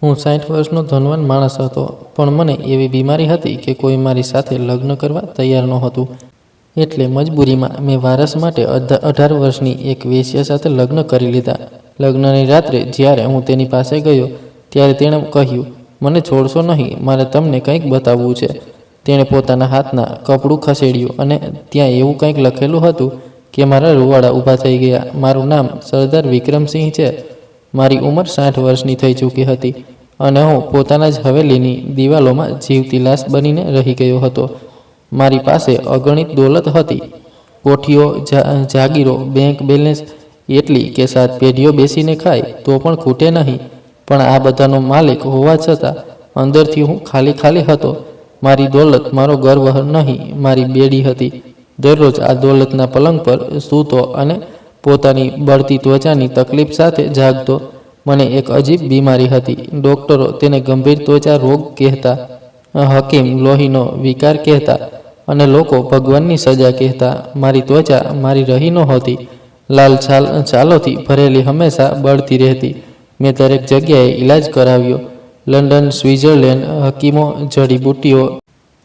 હું 60 વર્ષનો ધનવાન માણસ હતો, પણ મને એવી બીમારી હતી કે કોઈ મારી સાથે લગ્ન કરવા તૈયાર નહોતું. એટલે મજબૂરીમાં મેં વારસ માટે 18 વર્ષની એક વેશ્યા સાથે લગ્ન કરી લીધા. લગ્નની રાત્રે જ્યારે હું તેની પાસે ગયો ત્યારે તેણે કહ્યું, મને છોડશો નહીં, મારે તમને કંઈક બતાવવું છે. તેણે પોતાના હાથના કપડું ખસેડ્યું અને ત્યાં એવું કંઈક લખેલું હતું કે મારા રૂવાડા ઊભા થઈ ગયા. મારું નામ સરદાર વિક્રમસિંહ છે. મારી ઉંમર 60 વર્ષની થઈ ચૂકી હતી અને હું પોતાના જ હવેલીની દિવાલોમાં જીવતી લાશ બનીને રહી ગયો હતો. મારી પાસે અગણિત દોલત હતી, કોઠીઓ, જાગીરો, બેંક બેલેન્સ, એટલી કે 7 પેઢીઓ બેસીને ખાય તો પણ ખૂટે નહીં. પણ આ બધાનો માલિક હોવા છતાં અંદરથી હું ખાલી ખાલી હતો. મારી દોલત મારો ગર્વ નહીં, મારી બેડી હતી. દરરોજ આ દોલતના પલંગ પર સૂતો અને પોતાની બળતી ત્વચાની તકલીફ સાથે જાગતો. મને એક અજીબ બીમારી હતી. ડૉક્ટરો તેને ગંભીર ત્વચા રોગ કહેતા, હકીમ લોહીનો વિકાર કહેતા અને લોકો ભગવાનની સજા કહેતા. મારી ત્વચા મારી રહી નહોતી, લાલ છાલોથી ભરેલી, હંમેશા બળતી રહેતી. મેં દરેક જગ્યાએ ઈલાજ કરાવ્યો, લંડન, સ્વિટ્ઝરલેન્ડ, હકીમો, જડીબુટ્ટીઓ,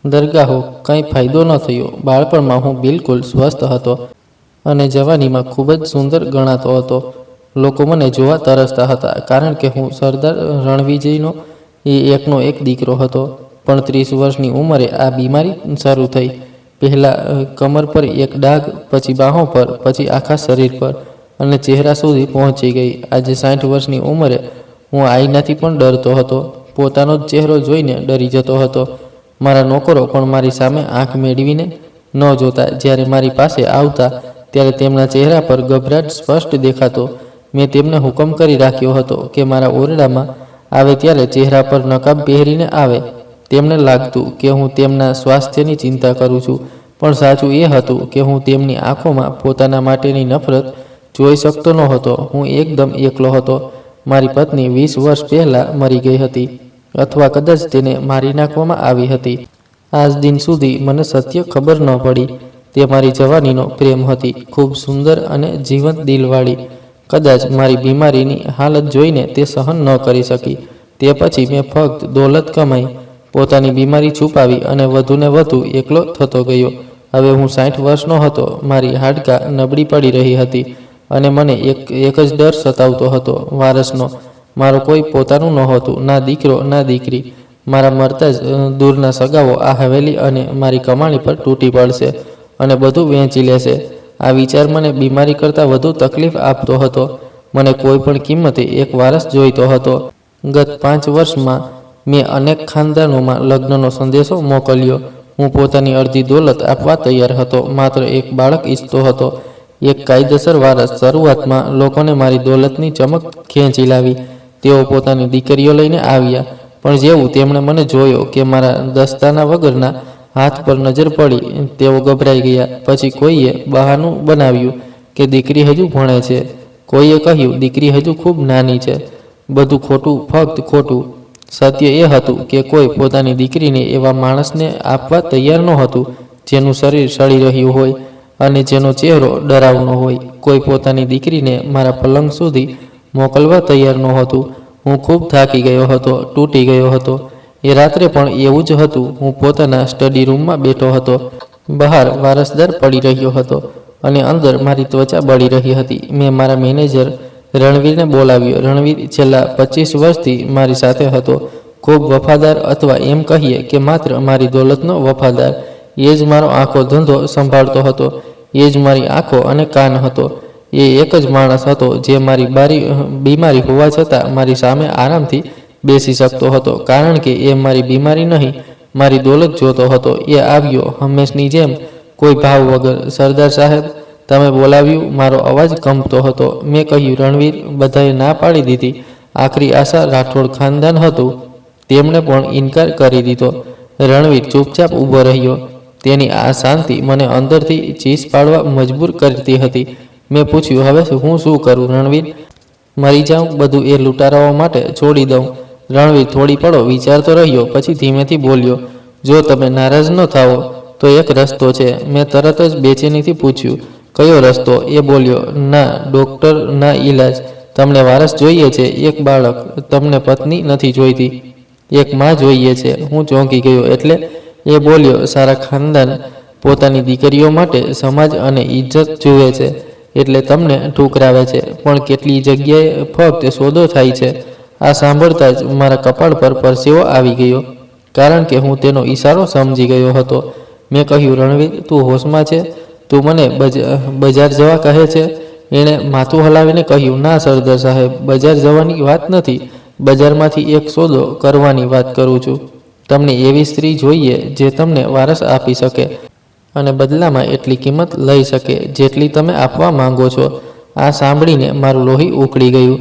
દરગાહો, કંઈ ફાયદો ન થયો. બાળપણમાં હું બિલકુલ સ્વસ્થ હતો અને જવાનીમાં ખૂબ જ સુંદર ગણાતો હતો. લોકો મને જોવા તરસતા હતા, કારણ કે હું સરદાર રણવિજયનો એકનો એક દીકરો હતો. પણ 30 વર્ષની ઉંમરે આ બીમારી શરૂ થઈ. પહેલાં કમર પર એક ડાઘ, પછી બાહોં પર, પછી આખા શરીર પર અને ચહેરા સુધી પહોંચી ગઈ. આજે 60 વર્ષની ઉંમરે હું આઈનાથી પણ ડરતો હતો. પોતાનો જ ચહેરો જોઈને ડરી જતો હતો. મારા નોકરો પણ મારી સામે આંખ મેળવીને ન જોતા. જ્યારે મારી પાસે આવતા ત્યારે તેમના ચહેરા પર ગભરાટ સ્પષ્ટ દેખાતો. મેં તેમને હુકમ કરી રાખ્યો હતો કે મારા ઓરડામાં આવે ત્યારે ચહેરા પર નકાબ પહેરીને આવે. તેમને લાગતું કે હું તેમના સ્વાસ્થ્યની ચિંતા કરું છું, પણ સાચું એ હતું કે હું તેમની આંખોમાં પોતાના માટેની નફરત જોઈ શકતો નહોતો. હું એકદમ એકલો હતો. મારી પત્ની 20 વર્ષ પહેલાં મરી ગઈ હતી, અથવા કદાચ તેને મારી નાખવામાં આવી હતી. આજ દિન સુધી મને સત્ય ખબર ન પડી. તે મારી જવાનીનો પ્રેમ હતી, ખૂબ સુંદર અને જીવંત દિલવાળી. કદાચ મારી બીમારીની હાલત જોઈને તે સહન ન કરી શકી. તે પછી મેં ફક્ત દોલત કમાઈ, પોતાની બીમારી છુપાવી અને વધુને વધુ એકલો થતો ગયો. હવે હું 60 વર્ષનો હતો. મારી હાડકાં નબળી પડી રહી હતી અને મને એક જ ડર સતાવતો હતો, વારસનો. મારો કોઈ પોતાનું નહોતું, ના દીકરો ના દીકરી. મારા મરતા જ દૂરના સગાઓ આ હવેલી અને મારી કમાણી પર તૂટી પડશે અને બધું વહેંચી લેશે. આ વિચાર મને બીમારી કરતાં વધુ તકલીફ આપતો હતો. મને કોઈ પણ કિંમતે એક વારસ જોઈતો હતો. ગત 5 વર્ષમાં મેં અનેક ખાનદાનોમાં લગ્નનો સંદેશો મોકલ્યો. હું પોતાની અડધી દોલત આપવા તૈયાર હતો. માત્ર એક બાળક ઈચ્છતો હતો, એક કાયદેસર વારસ. શરૂઆતમાં લોકોને મારી દોલતની ચમક ખેંચી લાવી. તેઓ પોતાની દીકરીઓ લઈને આવ્યા, પણ જેવું તેમણે મને જોયો કે મારા દસ્તાના વગરના હાથ પર નજર પડી, તેઓ ગભરાઈ ગયા. પછી કોઈએ બહાનું બનાવ્યું કે દીકરી હજુ ભણે છે. કોઈએ કહ્યું દીકરી હજુ ખૂબ નાની છે. બધું ખોટું, ફક્ત ખોટું. સત્ય એ હતું કે કોઈ પોતાની દીકરીને એવા માણસને આપવા તૈયાર નહોતું જેનું શરીર સડી રહ્યું હોય અને જેનો ચહેરો ડરાવનો હોય. કોઈ પોતાની દીકરીને મારા પલંગ સુધી મોકલવા તૈયાર નહોતું. હું ખૂબ થાકી ગયો હતો, તૂટી ગયો હતો. એ રાત્રે પણ એવું જ હતું. હું પોતાના સ્ટડી રૂમમાં બેઠો હતો. બહાર વારસદાર પડી રહ્યો હતો અને અંદર મારી ત્વચા બળી રહી હતી. મેં મારા મેનેજર રણવીરને બોલાવ્યો. રણવીર છેલ્લા 25 વર્ષથી મારી સાથે હતો, ખૂબ વફાદાર, અથવા એમ કહીએ કે માત્ર મારી દોલતનો વફાદાર. એ જ મારો આખો ધંધો સંભાળતો હતો. એ જ મારી આંખો અને કાન હતો. એ એક જ માણસ હતો જે મારી બીમારી હોવા છતાં મારી સામે આરામથી બેસી શકતો હતો, કારણ કે એ મારી બીમારી નહીં, મારી દોલત જોતો હતો. એ આવ્યો હંમેશની જેમ, કોઈ ભાવ વગર. સરદાર સાહેબ, તમે બોલાવ્યું. મારો અવાજ કંપતો હતો. મેં કહ્યું, રણવીર. બધાએ ના પાડી દીધી. આખરી આશા રાઠોડ ખાનદાન હતું, તેમણે પણ ઇનકાર કરી દીધો. રણવીર ચૂપચાપ ઊભો રહ્યો. તેની આ શાંતિ મને અંદરથી ચીસ પાડવા મજબૂર કરતી હતી. મેં પૂછ્યું, હવે હું શું કરું રણવીર? મરી જાઉં? બધું એ લૂંટારાઓ માટે છોડી દઉં? રણવીર થોડી પળો વિચારતો રહ્યો, પછી ધીમેથી બોલ્યો, જો તમે નારાજ ન થાઓ તો એક રસ્તો છે. મેં તરત જ બેચેનીથી પૂછ્યું, કયો રસ્તો? એ બોલ્યો, ના ડૉક્ટર, ના ઈલાજ. તમને વારસ જોઈએ છે, એક બાળક, તમને પત્ની નથી જોઈતી, એક માં જોઈએ છે. હું ચોંકી ગયો. એટલે એ બોલ્યો, સારા ખાનદાન પોતાની દીકરીઓ માટે સમાજ અને ઇજ્જત જુએ છે, એટલે તમને ઠુકરાવે છે. પણ કેટલી જગ્યાએ ફક્ત સોદો થાય છે. આ સાંભળતા જ મારા કપાળ પર પરસેવો આવી ગયો, કારણ કે હું તેનો ઈશારો સમજી ગયો હતો. મેં કહ્યું, રણવીર, તું હોશમાં છે? તું મને બજાર જવા કહે છે? એણે માથું હલાવીને કહ્યું, ના સરદાર સાહેબ, બજાર જવાની વાત નથી. બજારમાંથી એક સોદો કરવાની વાત કરું છું. તમને એવી સ્ત્રી જોઈએ જે તમને વારસ આપી શકે અને બદલામાં એટલી કિંમત લઈ શકે જેટલી તમે આપવા માંગો છો. આ સાંભળીને મારું લોહી ઉકળી ગયું.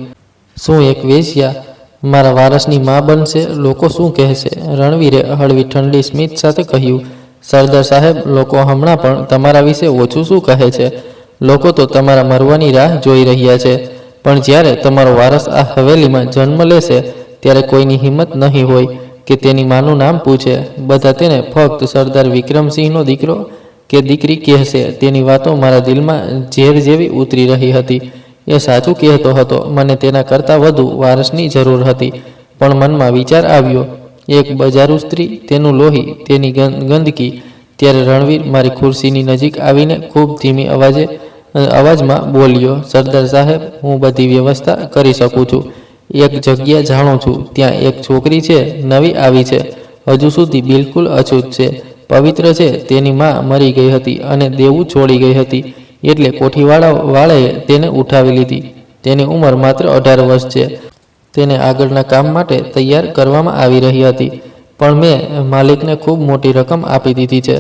શું એક વેશ્યા મારા વારસની માં બનશે? લોકો શું કહેશે? રણવીરે હળવી ઠંડી સ્મિત સાથે કહ્યું, સરદાર સાહેબ, લોકો હમણાં પણ તમારા વિશે ઓછું શું કહે છે? લોકો તો તમારા મરવાની રાહ જોઈ રહ્યા છે. પણ જ્યારે તમારો વારસ આ હવેલીમાં જન્મ લેશે ત્યારે કોઈની હિંમત નહીં હોય કે તેની માનું નામ પૂછે. બધા તેને ફક્ત સરદાર વિક્રમસિંહનો દીકરો કે દીકરી કહેશે. તેની વાતો મારા દિલમાં ઝેર જેવી ઉતરી રહી હતી. એ સાચું કહેતો હતો. મને તેના કરતાં વધુ વારસની જરૂર હતી. પણ મનમાં વિચાર આવ્યો, એક બજારૂ સ્ત્રી, તેનું લોહી, તેની ગંદકી. ત્યારે રણવીર મારી ખુરશીની નજીક આવીને ખૂબ ધીમી અવાજમાં બોલ્યો, સરદાર સાહેબ, હું બધી વ્યવસ્થા કરી શકું છું. એક જગ્યા જાણું છું. ત્યાં એક છોકરી છે, નવી આવી છે, હજુ સુધી બિલકુલ અછૂત છે, પવિત્ર છે. તેની માં મરી ગઈ હતી અને દેવું છોડી ગઈ હતી, એટલે કોઠીવાળાએ તેને ઉઠાવી લીધી. તેની ઉંમર માત્ર 18 વર્ષ છે. તેને આગળના કામ માટે તૈયાર કરવામાં આવી રહી હતી, પણ મેં માલિકને ખૂબ મોટી રકમ આપી દીધી છે.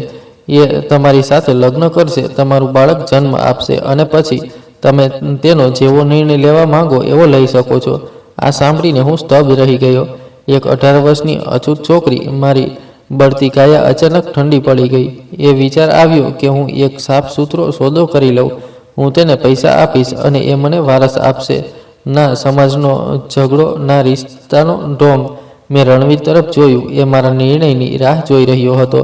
એ તમારી સાથે લગ્ન કરશે, તમારું બાળક જન્મ આપશે અને પછી તમે તેનો જેવો નિર્ણય લેવા માંગો એવો લઈ શકો છો. આ સાંભળીને હું સ્તબ્ધ રહી ગયો. એક 18 વર્ષની અછૂત છોકરી. મારી બળતી કાયા અચાનક ઠંડી પડી ગઈ. એ વિચાર આવ્યો કે હું એક સાફ સુથરો સોદો કરી લઉં. હું તેને પૈસા આપીશ અને એ મને વારસ આપશે. ના સમાજનો ઝઘડો, ના રિશ્તાનો ઢોંગ. મેં રણવીર તરફ જોયું. એ મારા નિર્ણયની રાહ જોઈ રહ્યો હતો.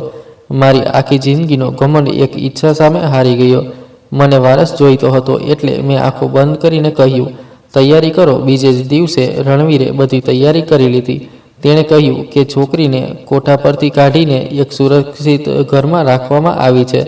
મારી આખી જિંદગીનો ઘમંડ એક ઈચ્છા સામે હારી ગયો. મને વારસ જોઈતો હતો, એટલે મેં આંખો બંધ કરીને કહ્યું, તૈયારી કરો. બીજે જ દિવસે રણવીરે બધી તૈયારી કરી લીધી. તેણે કહ્યું કે છોકરીને કોઠા પરથી કાઢીને એક સુરક્ષિત ઘરમાં રાખવામાં આવી છે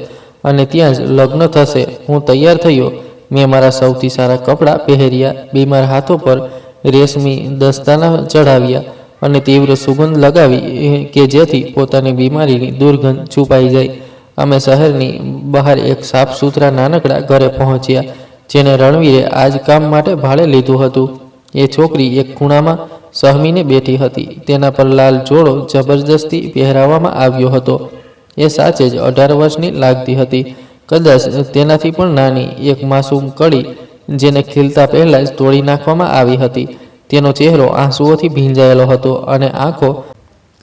અને ત્યાં જ લગ્ન થશે. હું તૈયાર થયો. મેં મારા સૌથી સારા કપડાં પહેર્યા, બીમાર હાથો પર રેશમી દસ્તાના ચઢાવ્યા અને તીવ્ર સુગંધ લગાવી કે જેથી પોતાની બીમારીની દુર્ગંધ છુપાઈ જાય. અમે શહેરની બહાર એક સાફ સુથરા નાનકડા ઘરે પહોંચ્યા, જેને રણવીરે આ જ કામ માટે ભાડે લીધું હતું. એ છોકરી એક ખૂણામાં સહમીને બેઠી હતી. તેના પર લાલ જોડો જબરજસ્તી પહેરાવવામાં આવ્યો હતો. એ સાચે જ 18 વર્ષની લાગતી હતી, કદાચ તેનાથી પણ નાની. એક માસૂમ કળી જેને ખીલતા પહેલાં જ તોડી નાખવામાં આવી હતી. તેનો ચહેરો આંસુઓથી ભીંજાયેલો હતો અને આંખો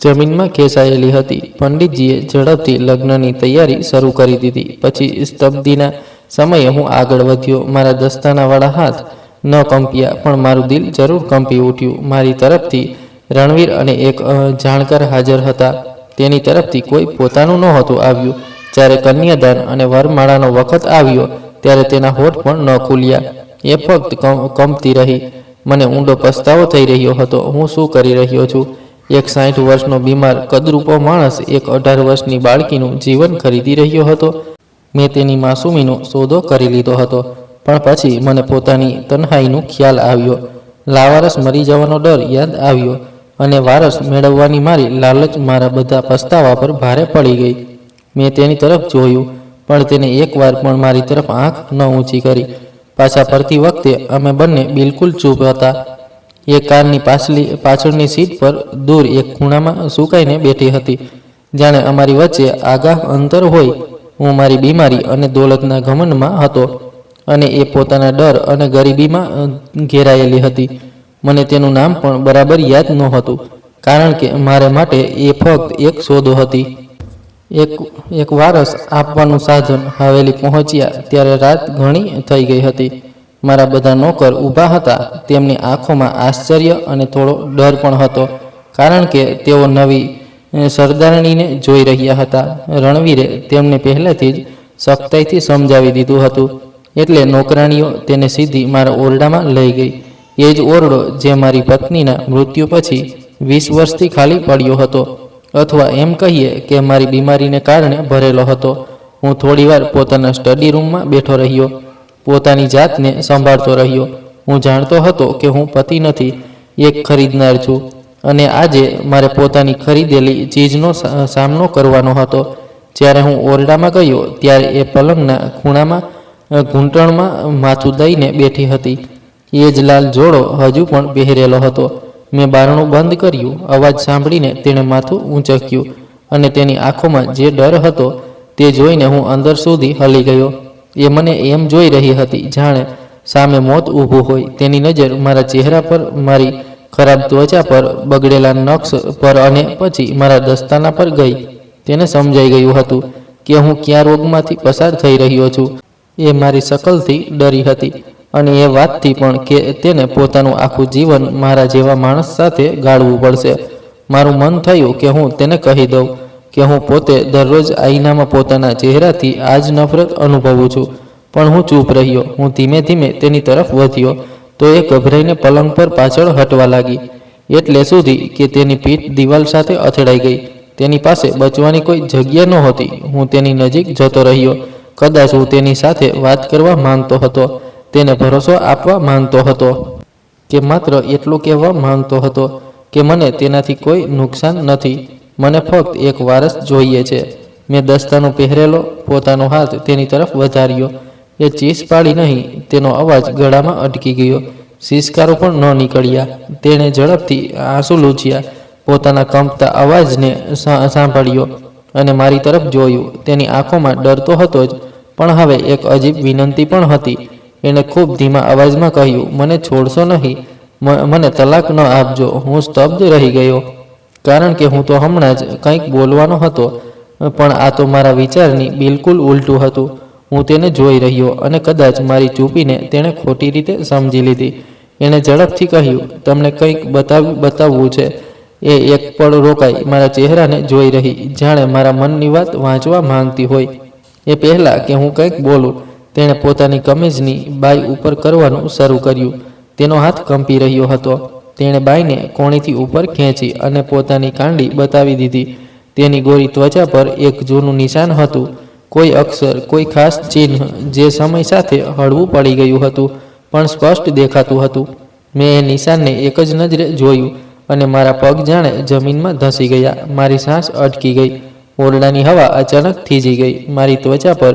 જમીનમાં ખેંચાયેલી હતી. પંડિતજીએ ઝડપથી લગ્નની તૈયારી શરૂ કરી દીધી. પછી સ્તબ્ધીના સમયે હું આગળ વધ્યો. મારા દસ્તાનાવાળા હાથ ન કંપ્યા, પણ મારું દિલ જરૂર કંપી ઉઠ્યું. મારી તરફથી રણવીર અને એક જાણકાર હાજર હતા. તેની તરફથી કોઈ પોતાનું નહોતું આવ્યું. જ્યારે કન્યાદાન અને વરમાળાનો વખત આવ્યો ત્યારે તેના હોઠ પણ ન ખુલ્યા. એ ફક્ત કંપતી રહી. મને ઊંડો પસ્તાવો થઈ રહ્યો હતો. હું શું કરી રહ્યો છું? એક 60 વર્ષનો બીમાર કદરૂપો માણસ એક 18 વર્ષની બાળકીનું જીવન ખરીદી રહ્યો હતો. મેં તેની માસૂમીનો સોદો કરી લીધો હતો. પણ પછી મને પોતાની તન્હાઈનો ખ્યાલ આવ્યો. લાવારસ મરી જવાનો ડર યાદ આવ્યો અને વારસ મેળવવાની મારી લાલચ મારા બધા પસ્તાવા પર ભારે પડી ગઈ. મેં તેની તરફ જોયું, પણ તેને એકવાર પણ મારી તરફ આંખ ન ઊંચી કરી. પાછા ફરતી વખતે અમે બંને બિલકુલ ચૂપ હતા. એ કારની પાછળની સીટ પર દૂર એક ખૂણામાં સુકાઈને બેઠી હતી, જાણે અમારી વચ્ચે આગાહ અંતર હોય. હું મારી બીમારી અને દોલતના ઘમંડમાં હતો અને એ પોતાના ડર અને ગરીબીમાં ઘેરાયેલી હતી. મને તેનું નામ પણ બરાબર યાદ નહોતું, કારણ કે મારે માટે એ ફક્ત એક સોદો હતી. એક વારસ આપવાનું સાધન. હવેલી પહોંચ્યા ત્યારે રાત ઘણી થઈ ગઈ હતી. મારા બધા નોકર ઊભા હતા. તેમની આંખોમાં આશ્ચર્ય અને થોડો ડર પણ હતો, કારણ કે તેઓ નવી સરદારણીને જોઈ રહ્યા હતા. રણવીરે તેમને પહેલેથી જ સખ્તાઈથી સમજાવી દીધું હતું, એટલે નોકરાણીઓ તેને સીધી મારા ઓરડામાં લઈ ગઈ. એ જ ઓરડો જે મારી પત્નીના મૃત્યુ પછી 20 વર્ષથી ખાલી પડ્યો હતો, અથવા એમ કહીએ કે મારી બીમારીને કારણે ભરેલો હતો. હું થોડીવાર પોતાના સ્ટડી રૂમમાં બેઠો રહ્યો, પોતાની જાતને સંભાળતો રહ્યો. હું જાણતો હતો કે હું પતિ નથી, એક ખરીદનાર છું, અને આજે મારે પોતાની ખરીદેલી ચીજનો સામનો કરવાનો હતો. જ્યારે હું ઓરડામાં ગયો ત્યારે એ પલંગના ખૂણામાં ઘૂંટણમાં માથું દઈને બેઠી હતી. એ જ લાલ જોડો હજુ પણ પહેરેલો હતો. મેં બારણું બંધ કર્યું. અવાજ સાંભળીને તેણે માથું ઊંચક્યું, અને તેની આંખોમાં જે ડર હતો તે જોઈને હું અંદર સુધી હલી ગયો. એ મને એમ જોઈ રહી હતી જાણે સામે મોત ઊભું હોય. તેની નજર મારા ચહેરા પર, મારી ખરાબ ત્વચા પર, બગડેલા નખ પર અને પછી મારા દસ્તાના પર ગઈ. તેને સમજાઈ ગયું હતું કે હું કયા રોગમાંથી પસાર થઈ રહ્યો છું. એ મારી શકલથી ડરી હતી, અને એ વાતથી પણ કે તેને પોતાનું આખું જીવન મારા જેવા માણસ સાથે ગાળવું પડશે. મારું મન થયું કે હું તેને કહી દઉં કે હું પોતે દરરોજ આઈનામાં પોતાના ચહેરાથી આ જ નફરત અનુભવું છું. પણ હું ચૂપ રહ્યો. હું ધીમે ધીમે તેની તરફ વધ્યો તો એ ગભરાઈને પલંગ પર પાછળ હટવા લાગી, એટલે સુધી કે તેની પીઠ દિવાલ સાથે અથડાઈ ગઈ. તેની પાસે બચવાની કોઈ જગ્યા નહોતી. હું તેની નજીક જતો રહ્યો. કદાચ હું તેની સાથે વાત કરવા માંગતો હતો, તેને ભરોસો આપવા માંગતો હતો, કે માત્ર એટલું કહેવા માંગતો હતો કે મને તેનાથી કોઈ નુકસાન નથી, મને ફક્ત એક વારસ જોઈએ છે. મેં દસ્તાનો પહેરેલો પોતાનો હાથ તેની તરફ વધાર્યો. એ ચીસ પાડી નહીં, તેનો અવાજ ગળામાં અટકી ગયો. સિસકારો પણ ન નીકળ્યા. તેણે ઝડપથી આંસુ લૂછ્યા, પોતાના કંપતા અવાજને સાંભળ્યો અને મારી તરફ જોયું. તેની આંખોમાં ડર તો હતો જ, પણ હવે એક અજીબ વિનંતી પણ હતી. એણે ખૂબ ધીમા અવાજમાં કહ્યું, મને છોડશો નહીં, મને તલાક ન આપજો. હું સ્તબ્ધ રહી ગયો, કારણ કે હું તો હમણાં જ કંઈક બોલવાનો હતો, પણ આ તો મારા વિચારની બિલકુલ ઉલટું હતું. હું તેને જોઈ રહ્યો, અને કદાચ મારી ચૂપીને તેણે ખોટી રીતે સમજી લીધી. એણે ઝડપથી કહ્યું, તમને કંઈક બતાવવું છે. એ એક પળ રોકાઈ, મારા ચહેરાને જોઈ રહી, જાણે મારા મનની વાત વાંચવા માંગતી હોય. એ પહેલાં કે હું કંઈક બોલું, તેણે પોતાની કમીઝની બાઈ ઉપર કરવાનું શરૂ કર્યું. તેનો હાથ કંપી રહ્યો હતો. તેણે બાઈને કોણીથી ઉપર ખેંચી અને પોતાની કાંડી બતાવી દીધી. તેની ગોરી ત્વચા પર એક જૂનું નિશાન હતું, કોઈ અક્ષર, કોઈ ખાસ ચિહ્ન જે સમય સાથે હળવું પડી ગયું હતું, પણ સ્પષ્ટ દેખાતું હતું. મેં એ નિશાનને એક જ નજરે જોયું, અને મારા પગ જાણે જમીનમાં ધસી ગયા. મારી સાંસ અટકી ગઈ. ઓરડાની હવા અચાનક થીજી ગઈ. મારી ત્વચા પર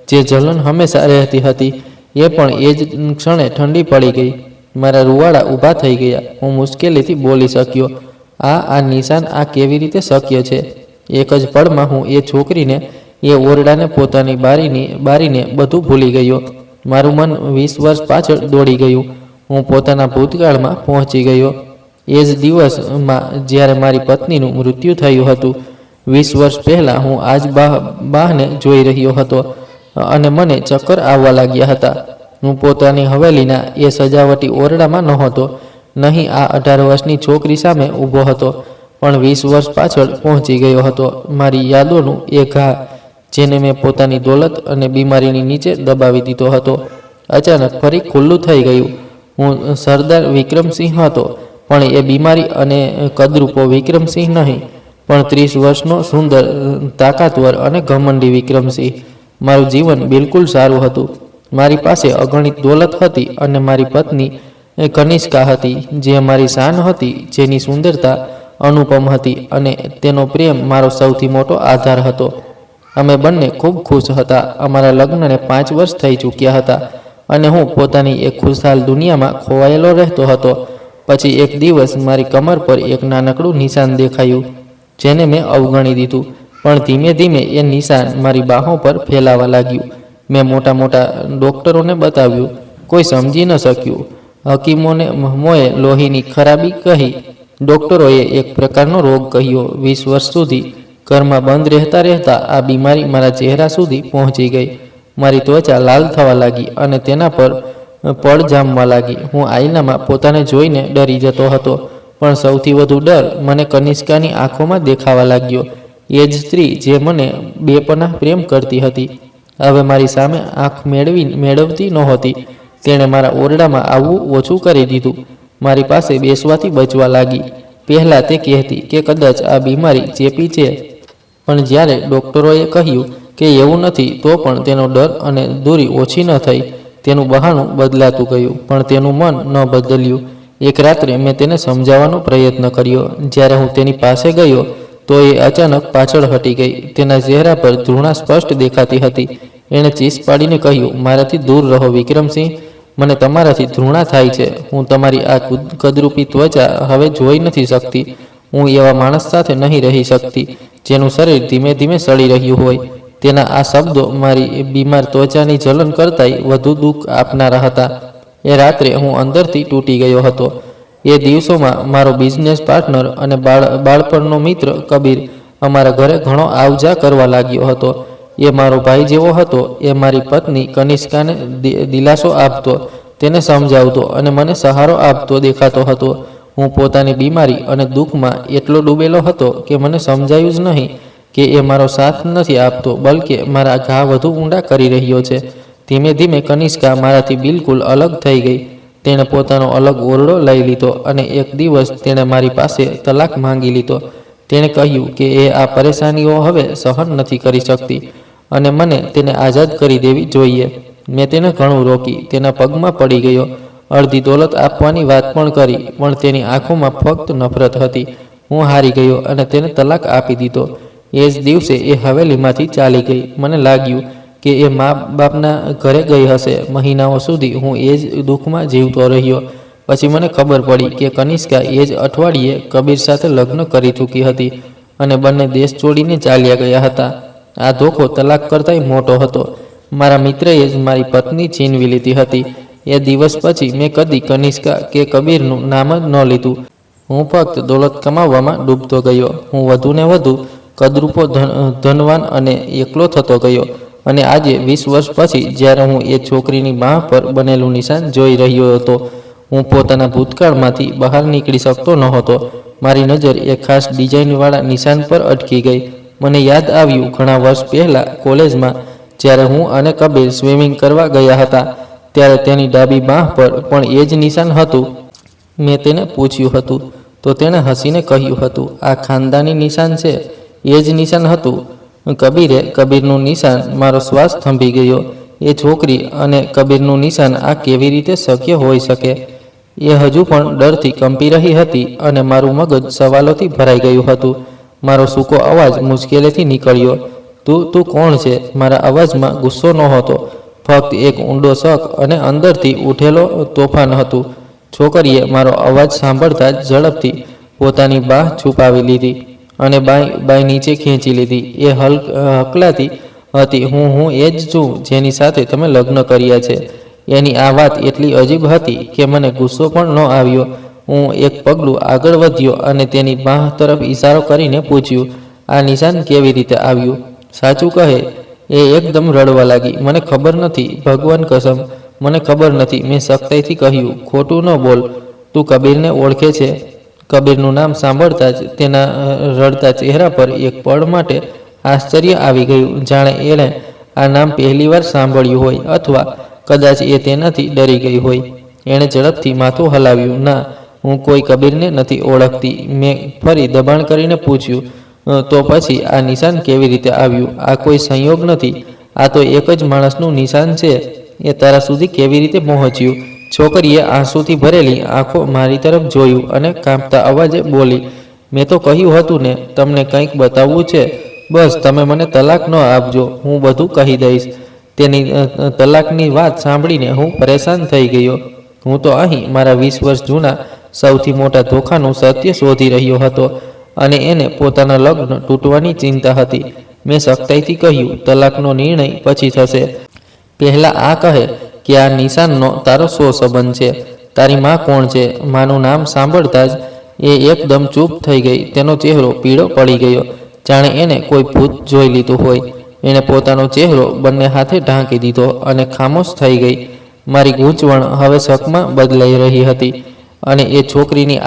જે જલન હંમેશા રહેતી હતી એ પણ એ જ ક્ષણે ઠંડી પડી ગઈ. મારા રૂવાડા ઊભા થઈ ગયા. હું મુશ્કેલીથી બોલી શક્યો, આ નિશાન, આ કેવી રીતે શક્ય છે? એક જ પળમાં હું એ છોકરીને, એ ઓરડાને, પોતાની બારીને બધું ભૂલી ગયો. મારું મન 20 વર્ષ પાછળ દોડી ગયું. હું પોતાના ભૂતકાળમાં પહોંચી ગયો. એ જ દિવસમાં જ્યારે મારી પત્નીનું મૃત્યુ થયું હતું. 20 વર્ષ પહેલાં હું આજ બાહને જોઈ રહ્યો હતો, અને મને ચક્કર આવવા લાગ્યા હતા. હું પોતાની હવેલીના એ સજાવટી ઓરડામાં નહોતો, નહીં આ 18 વર્ષની છોકરી સામે ઊભો હતો, પણ 20 વર્ષ પાછળ પહોંચી ગયો હતો. મારી યાદોનું એ ઘા, જેને મેં પોતાની દોલત અને બીમારીની નીચે દબાવી દીધો હતો, અચાનક ફરી ખુલ્લું થઈ ગયું. હું સરદાર વિક્રમસિંહ હતો, પણ એ બીમારી અને કદરૂપો વિક્રમસિંહ નહીં, પણ 30 વર્ષનો સુંદર, તાકાતવર અને ઘમંડી વિક્રમસિંહ. મારું જીવન બિલકુલ સારું હતું. મારી પાસે અગણિત દોલત હતી, અને મારી પત્ની કનિષ્કા હતી, જે મારી શાન હતી, જેની સુંદરતા અનુપમ હતી, અને તેનો પ્રેમ મારો સૌથી મોટો આધાર હતો. અમે બંને ખૂબ ખુશ હતા. અમારા લગ્નને 5 વર્ષ થઈ ચૂક્યા હતા, અને હું પોતાની એક ખુશહાલ દુનિયામાં ખોવાયેલો રહેતો હતો. પછી એક દિવસ મારી કમર પર એક નાનકડું નિશાન દેખાયું, જેને મેં અવગણી દીધું, પણ ધીમે ધીમે એ નિશાન મારી બાહો પર ફેલાવા લાગ્યું. મેં મોટા ડૉક્ટરોને બતાવ્યું, કોઈ સમજી ન શક્યું. હકીમોને મોએ લોહીની ખરાબી કહી. ડૉક્ટરોએ એક પ્રકારનો રોગ કહ્યો. 20 વર્ષ સુધી ઘરમાં બંધ રહેતા આ બીમારી મારા ચહેરા સુધી પહોંચી ગઈ. મારી ત્વચા લાલ થવા લાગી, અને તેના પર પડ જામવા લાગી. હું આઈનામાં પોતાને જોઈને ડરી જતો હતો, પણ સૌથી વધુ ડર મને કનિષ્કાની આંખોમાં દેખાવા લાગ્યો. એ જ સ્ત્રી જે મને બેપનાહ પ્રેમ કરતી હતી, હવે મારી સામે આંખ મેળવતી નહોતી. તેણે મારા ઓરડામાં આવવું ઓછું કરી દીધું. મારી પાસે બેસવાથી બચવા લાગી. પહેલાં તે કહેતી કે કદાચ આ બીમારી ચેપી છે, પણ જ્યારે ડૉક્ટરોએ કહ્યું કે એવું નથી તો પણ તેનો ડર અને દૂરી ઓછી ન થઈ. તેનું બહાનું બદલાતું ગયું, પણ તેનું મન ન બદલ્યું. એક રાત્રે મેં તેને સમજાવવાનો પ્રયત્ન કર્યો. જ્યારે હું તેની પાસે ગયો તો એ અચાનક પાછળ હટી ગઈ. તેના ચહેરા પર ધૃણા સ્પષ્ટ દેખાતી હતી. એણે ચીસ પાડીને કહ્યું, મારાથી દૂર રહો વિક્રમસિંહ, મને તમારાથી ધૃણા થાય છે. હું તમારી આ કદરૂપી ત્વચા હવે જોઈ નથી શકતી. હું એવા માણસ સાથે નહીં રહી શકતી જેનું શરીર ધીમે ધીમે સડી રહ્યું હોય. તેના આ શબ્દો મારી બીમાર ત્વચાની જલન કરતાંય વધુ દુઃખ આપનારા હતા. એ રાત્રે હું અંદરથી તૂટી ગયો હતો. એ દિવસોમાં મારો બિઝનેસ પાર્ટનર અને બાળપણનો મિત્ર કબીર અમારા ઘરે ઘણો આવજા કરવા લાગ્યો હતો. એ મારો ભાઈ જેવો હતો. એ મારી પત્ની કનિષ્કાને દિલાસો આપતો, તેને સમજાવતો અને મને સહારો આપતો દેખાતો હતો. હું પોતાની બીમારી અને દુઃખમાં એટલો ડૂબેલો હતો કે મને સમજાયું જ નહીં કે એ મારો સાથ નથી આપતો, બલકે મારા ઘા વધુ ઊંડા કરી રહ્યો છે. ધીમે ધીમે કનિષ્કા મારાથી બિલકુલ અલગ થઈ ગઈ. તેણે પોતાનો અલગ ઓરડો લઈ લીધો અને એક દિવસ તેણે મારી પાસે તલાક માંગી લીધો. તેણે કહ્યું કે એ આ પરેશાનીઓ હવે સહન નથી કરી શકતી અને મને તેને આઝાદ કરી દેવી જોઈએ. મેં તેને ઘણું રોકી, તેના પગમાં પડી ગયો. અડધી દોલત આપવાની વાત પણ કરી, પણ તેની આંખોમાં ફક્ત નફરત હતી. હું હારી ગયો અને તેને તલાક આપી દીધો. એ જ દિવસે એ હવેલીમાંથી ચાલી ગઈ. મને લાગ્યું કે એ મા બાપના ઘરે ગઈ હશે. મહિનાઓ સુધી હું એ જ દુઃખમાં જીવતો રહ્યો. પછી મને ખબર પડી કે કનિષ્કા એ જ અઠવાડિયે કબીર સાથે લગ્ન કરી ચૂકી હતી અને બંને દેશ છોડીને ચાલ્યા ગયા હતા. આ ધોખો તલાક કરતાંય મોટો હતો. મારા મિત્રએ જ મારી પત્ની છીનવી લીધી હતી. એ દિવસ પછી મેં કદી કનિષ્કા કે કબીરનું નામ જ ન લીધું. હું ફક્ત દોલત કમાવવામાં ડૂબતો ગયો. હું વધુને વધુ કદરૂપો, ધનવાન અને એકલો થતો ગયો. અને આજે 20 વર્ષ પછી જ્યારે હું એ છોકરીની બાહ પર બનેલું નિશાન જોઈ રહ્યો હતો, હું પોતાના ભૂતકાળમાંથી બહાર નીકળી શકતો નહોતો. મારી નજર એક ખાસ ડિઝાઇનવાળા નિશાન પર અટકી ગઈ. મને યાદ આવ્યું ઘણા વર્ષ પહેલાં કોલેજમાં જ્યારે હું અને કબીર સ્વિમિંગ કરવા ગયા હતા, ત્યારે તેની ડાબી બાહ પર પણ એ જ નિશાન હતું. મેં તેને પૂછ્યું હતું તો તેણે હસીને કહ્યું હતું, આ ખાનદાની નિશાન છે. એ જ નિશાન હતું. કબીરનું નિશાન. મારો શ્વાસ થંભી ગયો. એ છોકરી અને કબીરનું નિશાન, આ કેવી રીતે શક્ય હોઈ શકે? એ હજુ પણ ડરથી કંપી રહી હતી અને મારું મગજ સવાલોથી ભરાઈ ગયું હતું. મારો સૂકો અવાજ મુશ્કેલીથી નીકળ્યો, તું કોણ છે? મારા અવાજમાં ગુસ્સો નહોતો, ફક્ત એક ઊંડો શક અને અંદરથી ઉઠેલો તોફાન હતું. છોકરીએ મારો અવાજ સાંભળતા જ ઝડપથી પોતાની બાહ છુપાવી લીધી અને બાય નીચે ખેંચી લીધી. એ હકલાતી હતી, હું એ જ છું જેની સાથે તમે લગ્ન કર્યા છે. એની આ વાત એટલી અજીબ હતી કે મને ગુસ્સો પણ ન આવ્યો. હું એક પગલું આગળ વધ્યો અને તેની બાહ તરફ ઇશારો કરીને પૂછ્યું, આ નિશાન કેવી રીતે આવ્યું? સાચું કહે. એ એકદમ રડવા લાગી. મને ખબર નથી, ભગવાન કસમ, મને ખબર નથી. મેં સખ્તાઈથી કહ્યું, ખોટું ન બોલ, તું કબીરને ઓળખે છે? કબીરનું નામ સાંભળતા જ તેના રડતા ચહેરા પર એક પળ માટે આશ્ચર્ય આવી ગયું, જાણે એણે આ નામ પહેલીવાર સાંભળ્યું હોય અથવા કદાચ એ તેનાથી ડરી ગઈ હોય. એણે ઝડપથી માથું હલાવ્યું. ના, હું કોઈ કબીરને નથી ઓળખતી. મેં ફરી દબાણ કરીને પૂછ્યું, તો પછી આ નિશાન કેવી રીતે આવ્યું? આ કોઈ સંયોગ નથી, આ તો એક જ માણસનું નિશાન છે. એ તારા સુધી કેવી રીતે પહોંચ્યું? છોકરીએ આંસુથી ભરેલી આંખો મારી તરફ જોયું અને કાંપતા અવાજે બોલી, મેં તો કહ્યું હતું ને, તમને કંઈક બતાવવું છે. બસ તમે મને તલાક ન આપજો, હું બધું કહી દઈશ. તેની તલાકની વાત સાંભળીને હું પરેશાન થઈ ગયો. હું તો અહીં મારા 20 વર્ષ જૂના સૌથી મોટા ધોખાનું સત્ય શોધી રહ્યો હતો અને એને પોતાના લગ્ન તૂટવાની ચિંતા હતી. મેં સખ્તાઈથી કહ્યું, તલાકનો નિર્ણય પછી થશે. પહેલાં આ કહે કે આ નિશાનનો તારો શો સંબંધ છે? તારી માં કોણ છે? માનું નામ સાંભળતા જ એ એકદમ ચૂપ થઈ ગઈ. તેનો ચહેરો પીળો પડી ગયો, જાણે એને કોઈ ભૂત જોઈ લીધું હોય. એણે પોતાનો ચહેરો બંને હાથે ઢાંકી દીધો અને ખામોશ થઈ ગઈ. મારી ગૂંચવણ હવે શકમાં બદલાઈ રહી હતી અને એ છોકરીની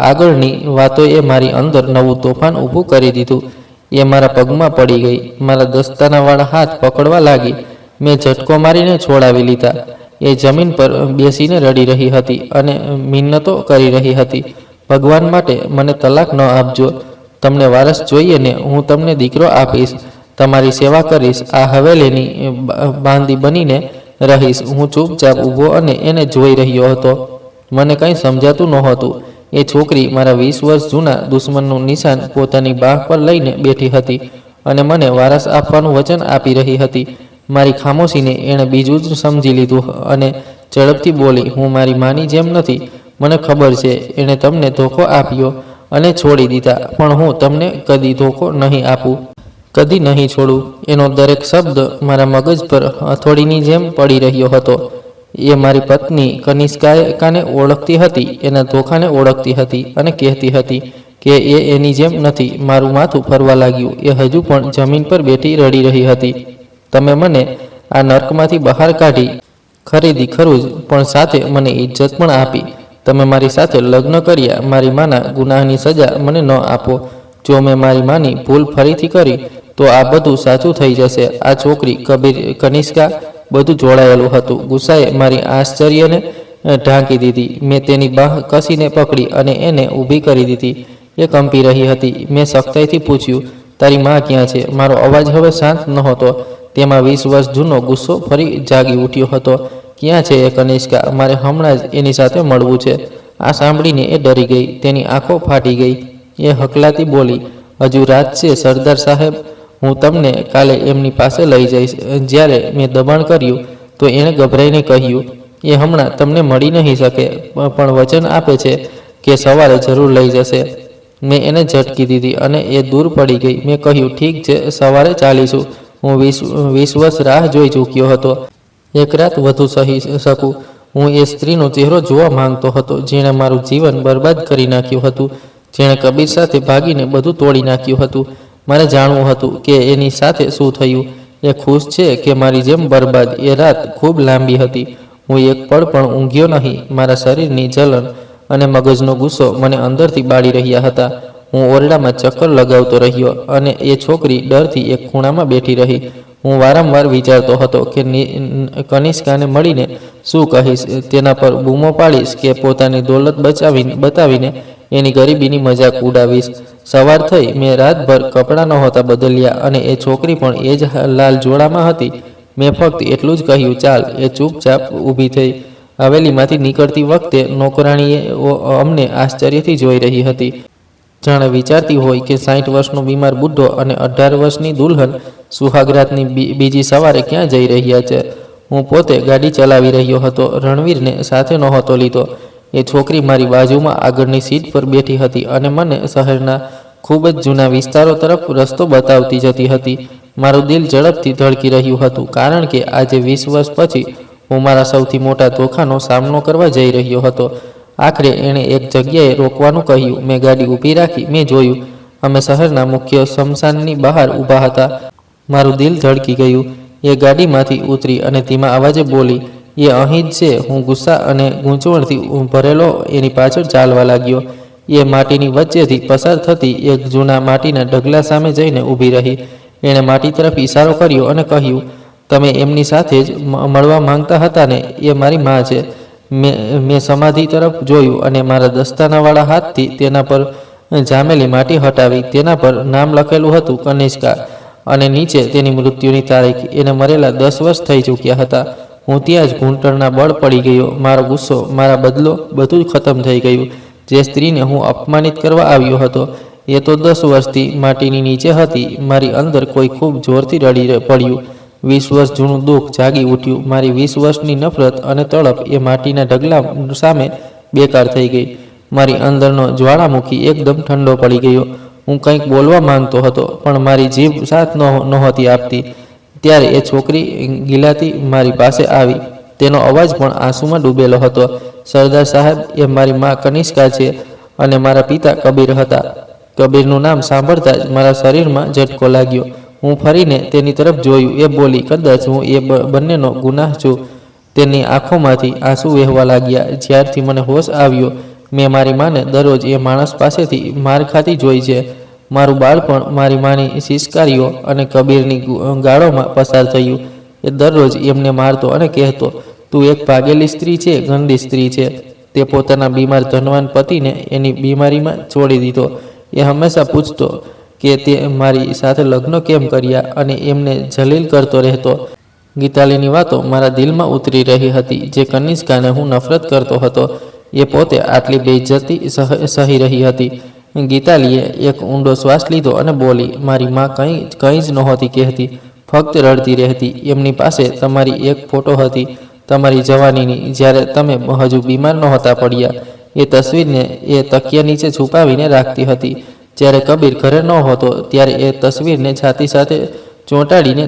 આગળની વાતોએ મારી અંદર નવું તોફાન ઊભું કરી દીધું. એ મારા પગમાં પડી ગઈ, મારા દસ્તાનાવાળા હાથ પકડવા લાગી. મેં ઝટકો મારીને છોડાવી લીધા. એ જમીન પર બેસીને રડી રહી હતી અને મિન્નતો કરી રહી હતી, ભગવાન માટે મને તલાક ન આપજો. તમને વારસ જોઈએ ને, હું તમને દીકરો આપીશ, તમારી સેવા કરીશ, આ હવેલીની બાંદી બનીને રહીશ. હું ચૂપચાપ ઊભો અને એને જોઈ રહ્યો હતો. મને કંઈ સમજાતું નહોતું. એ છોકરી મારા 20 વર્ષ જૂના દુશ્મનનું નિશાન પોતાની બાહ પર લઈને બેઠી હતી અને મને વારસ આપવાનું વચન આપી રહી હતી. મારી ખામોશીને એણે બીજું જ સમજી લીધું અને ઝડપથી બોલી, હું મારી માની જેમ નથી. મને ખબર છે એણે તમને ધોકો આપ્યો અને છોડી દીધા, પણ હું તમને કદી ધોકો નહીં આપું, કદી નહીં છોડું. એનો દરેક શબ્દ મારા મગજ પર હથોડીની જેમ પડી રહ્યો હતો. એ મારી પત્ની કનિષ્કાને ઓળખતી હતી, એના ધોખાને ઓળખતી હતી અને કહેતી હતી કે એ એની જેમ નથી. મારું માથું ફરવા લાગ્યું. એ હજુ પણ જમીન પર બેઠી રડી રહી હતી. તમે મને આ નર્કમાંથી બહાર કાઢી, ખરીદી ખરું જ, પણ સાથે મને ઇજ્જત પણ આપી. તમે મારી સાથે લગ્ન કર્યા, મારી માના ગુનાહની સજા મને ન આપો. જો મેં મારી માની ભૂલ ફરીથી કરી તો આ બધું સાચું થઈ જશે. આ છોકરી, કબીર, કનિષ્કા બધું જોડાયેલું હતું. ગુસ્સાએ મારી આશ્ચર્યને ઢાંકી દીધી. મેં તેની બાહ કસીને પકડી અને એને ઊભી કરી દીધી. એ કંપી રહી હતી. મેં સખ્તાઈથી પૂછ્યું, તારી માં ક્યાં છે? મારો અવાજ હવે શાંત નહોતો. તેમાં 20 વર્ષ જૂનો ગુસ્સો ફરી જાગી ઉઠ્યો હતો. ક્યાં છે એ કનિષ્કા? મારે હમણાં જ એની સાથે મળવું છે. આ સાંભળીને એ ડરી ગઈ. તેની આંખો ફાટી ગઈ. એ હકલાતી બોલી, હજુ રાત છે સરદાર સાહેબ, હું તમને કાલે એમની પાસે લઈ જઈશ. જ્યારે મેં દબાણ કર્યું તો એણે ગભરાઈને કહ્યું, એ હમણાં તમને મળી નહીં શકે, પણ વચન આપે છે કે સવારે જરૂર લઈ જશે. મેં એને ઝટકી દીધી અને એ દૂર પડી ગઈ. મેં કહ્યું, ઠીક છે, સવારે ચાલીશું. હું 20 વર્ષ રાહ જોઈ ચૂક્યો હતો. એક રાત વધુ સહી શકું. હું એ સ્ત્રીનો ચહેરો જોવા માંગતો હતો જેણે મારું જીવન બરબાદ કરી નાખ્યું હતું, જેણે કબીર સાથે ભાગીને બધું તોડી નાખ્યું હતું. મારે જાણવું હતું કે એની સાથે શું થયું. એ ખુશ છે કે મારી જેમ બરબાદ? એ રાત ખૂબ લાંબી હતી. હું એક પળ પણ ઊંઘ્યો નહીં. મારા શરીરની જલન અને મગજનો ગુસ્સો મને અંદરથી બાળી રહ્યા હતા. હું ઓરડામાં ચક્કર લગાવતો રહ્યો અને એ છોકરી ડરથી એક ખૂણામાં બેઠી રહી. હું વારંવાર વિચારતો હતો કે કનિષ્કાને મળીને શું કહીશ, તેના પર બૂમો પાડીશ કે પોતાની દોલત બતાવીને એની ગરીબીની મજાક ઉડાવીશ. સવાર થઈ. મેં રાતભર કપડાં નહોતા બદલ્યા અને એ છોકરી પણ એ જ લાલ જોડામાં હતી. મેં ફક્ત એટલું જ કહ્યું, ચાલ. એ ચૂપચાપ ઊભી થઈ. હવેલીમાંથી નીકળતી વખતે નોકરાણીએ અમને આશ્ચર્યથી જોઈ રહી હતી, જાણે વિચારતી હોય કે 60 વર્ષનો બીમાર બુઢ્ઢો અને 18 વર્ષની દુલ્હન સુહાગરાતની બીજી સવારે ક્યાં જઈ રહ્યા છે. હું પોતે ગાડી ચલાવી રહ્યો હતો. રણવીરને સાથે નહોતો લીધો. એ છોકરી મારી બાજુમાં આગળની સીટ પર બેઠી હતી અને મને શહેરના ખૂબ જ જૂના વિસ્તારો તરફ રસ્તો બતાવતી જતી હતી. મારું દિલ ઝડપથી ધડકી રહ્યું હતું, કારણ કે આજે 20 વર્ષ પછી હું મારા સૌથી મોટા ધોખાનો સામનો કરવા જઈ રહ્યો હતો. આખરે એણે એક જગ્યાએ રોકવાનું કહ્યું. મેં ગાડી ઊભી રાખી. મેં જોયું અમે શહેરના મુખ્ય સ્મશાનની બહાર ઊભા હતા. મારું દિલ ધડકી ગયું. એ ગાડીમાંથી ઉતરી અને ધીમા અવાજે બોલી, એ અહીં જ છે. હું ગુસ્સા અને ગૂંચવણથી ભરેલો એની પાછળ ચાલવા લાગ્યો. એ માટીની વચ્ચેથી પસાર થતી એક જૂના માટીના ઢગલા સામે જઈને ઊભી રહી. એણે માટી તરફ ઇશારો કર્યો અને કહ્યું, તમે એમની સાથે જ મળવા માંગતા હતા ને? એ મારી માં છે. મેં સમાધિ તરફ જોયું અને મારા દસ્તાનાવાળા હાથથી તેના પર જામેલી માટી હટાવી. તેના પર નામ લખેલું હતું કનિષ્કા અને નીચે તેની મૃત્યુની તારીખ. એને મરેલા 10 વર્ષ થઈ ચૂક્યા હતા. હું ત્યાં જ ઘૂંટણના બળ પડી ગયો. મારો ગુસ્સો, મારા બદલો, બધું જ ખતમ થઈ ગયું. જે સ્ત્રીને હું અપમાનિત કરવા આવ્યો હતો એ તો 10 વર્ષથી માટીની નીચે હતી. મારી અંદર કોઈ ખૂબ જોરથી રડી પડ્યું. 20 વર્ષ જૂનું દુઃખ જાગી ઉઠ્યું. મારી 20 વર્ષની નફરત અને તડપ એ માટીના ઢગલા સામે બેકાર થઈ ગઈ. મારી અંદરનો જ્વાળામુખી એકદમ ઠંડો પડી ગયો. હું કંઈક બોલવા માંગતો હતો પણ મારી જીભ સાથ નહોતી આપતી. ત્યારે એ છોકરી ગિલાતી મારી પાસે આવી. તેનો અવાજ પણ આંસુમાં ડૂબેલો હતો. સરદાર સાહેબ, એ મારી માં કનિષ્કા છે અને મારા પિતા કબીર હતા. કબીરનું નામ સાંભળતા જ મારા શરીરમાં ઝટકો લાગ્યો. હું ફરીને તેની તરફ જોયું. એ બોલી, કદાચ હું એ બંનેનો ગુનાહ છું. તેની આંખોમાંથી આંસુ વહેવા લાગ્યા. જ્યારથી મને હોશ આવ્યો મેં મારી માને દરરોજ એ માણસ પાસેથી માર ખાતી જોઈ છે. મારું બાળપણ મારી માની શિષ્કારીઓ અને કબીરની ગાળોમાં પસાર થયું. એ દરરોજ એમને મારતો અને કહેતો, તું એક ભાગેલી સ્ત્રી છે, ગંદી સ્ત્રી છે. તે પોતાના બીમાર ધનવાન પતિને એની બીમારીમાં છોડી દીધો. એ હંમેશા પૂછતો કે તે મારી સાથે લગ્ન કેમ કર્યા અને એમને જલીલ કરતો રહેતો. ગીતાલીની વાતો મારા દિલમાં ઉતરી રહી હતી. જે કનિષ્કાને હું નફરત કરતો હતો એ પોતે આટલી બેઇજ્જતી સહી રહી હતી. ગીતાલીએ એક ઊંડો શ્વાસ લીધો અને બોલી, મારી માં કંઈ જ નહોતી કહેતી, ફક્ત રડતી રહેતી. એમની પાસે તમારી એક ફોટો હતી, તમારી જવાનીની, જ્યારે તમે હજુ બીમાર નહોતા પડ્યા. એ તસવીરને એ તકિયા નીચે છુપાવીને રાખતી હતી. જ્યારે કબીર ઘરે નહોતો ત્યારે એ તસવીરને છાતી સાથે ચોંટાડીને